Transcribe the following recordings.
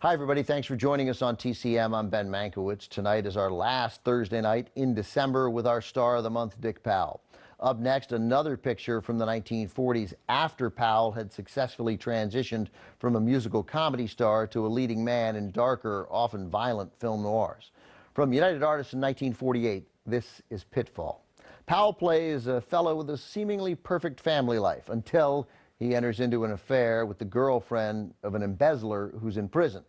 Hi, everybody. Thanks for joining us on TCM. I'm Ben Mankiewicz. Tonight is our last Thursday night in December with our star of the month, Dick Powell. Up next, another picture from the 1940s after Powell had successfully transitioned from a musical comedy star to a leading man in darker, often violent film noirs. From United Artists in 1948, this is Pitfall. Powell plays a fellow with a seemingly perfect family life until he enters into an affair with the girlfriend of an embezzler who's in prison.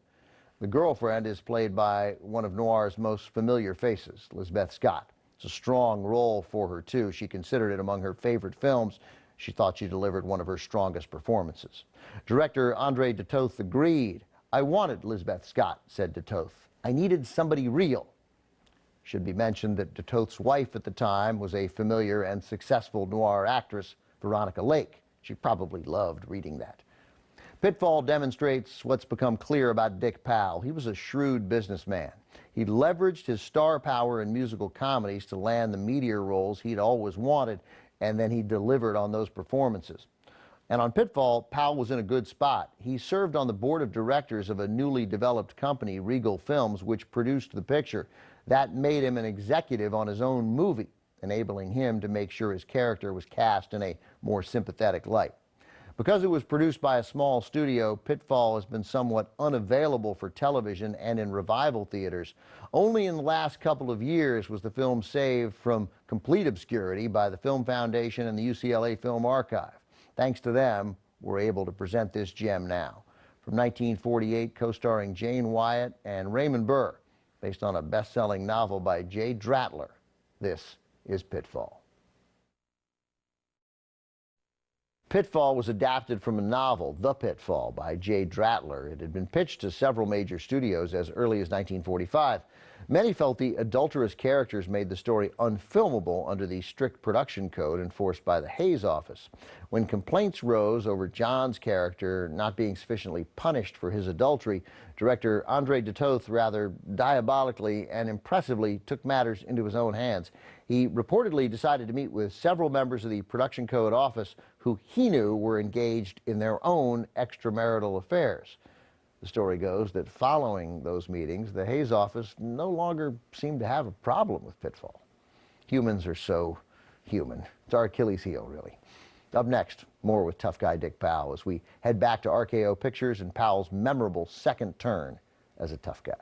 The girlfriend is played by one of noir's most familiar faces, Lisbeth Scott. It's a strong role for her, too. She considered it among her favorite films. She thought she delivered one of her strongest performances. Director Andre de Toth agreed. "I wanted Lisbeth Scott," said de Toth. "I needed somebody real." Should be mentioned that de Toth's wife at the time was a familiar and successful noir actress, Veronica Lake. She probably loved reading that. Pitfall demonstrates what's become clear about Dick Powell. He was a shrewd businessman. He leveraged his star power in musical comedies to land the meteor roles he'd always wanted, and then he delivered on those performances. And on Pitfall, Powell was in a good spot. He served on the board of directors of a newly developed company, Regal Films, which produced the picture. That made him an executive on his own movie, enabling him to make sure his character was cast in a more sympathetic light. Because it was produced by a small studio, Pitfall has been somewhat unavailable for television and in revival theaters. Only in the last couple of years was the film saved from complete obscurity by the Film Foundation and the UCLA Film Archive. Thanks to them, we're able to present this gem now. From 1948, co-starring Jane Wyatt and Raymond Burr, based on a best-selling novel by Jay Dratler, this is Pitfall. Pitfall was adapted from a novel, The Pitfall, by Jay Dratler. It had been pitched to several major studios as early as 1945. Many felt the adulterous characters made the story unfilmable under the strict production code enforced by the Hays office. When complaints rose over John's character not being sufficiently punished for his adultery, director Andre de Toth rather diabolically and impressively took matters into his own hands. He reportedly decided to meet with several members of the production code office who he knew were engaged in their own extramarital affairs. The story goes that following those meetings, the Hays office no longer seemed to have a problem with Pitfall. Humans are so human. It's our Achilles heel, really. Up next, more with tough guy Dick Powell as we head back to RKO Pictures and Powell's memorable second turn as a tough guy.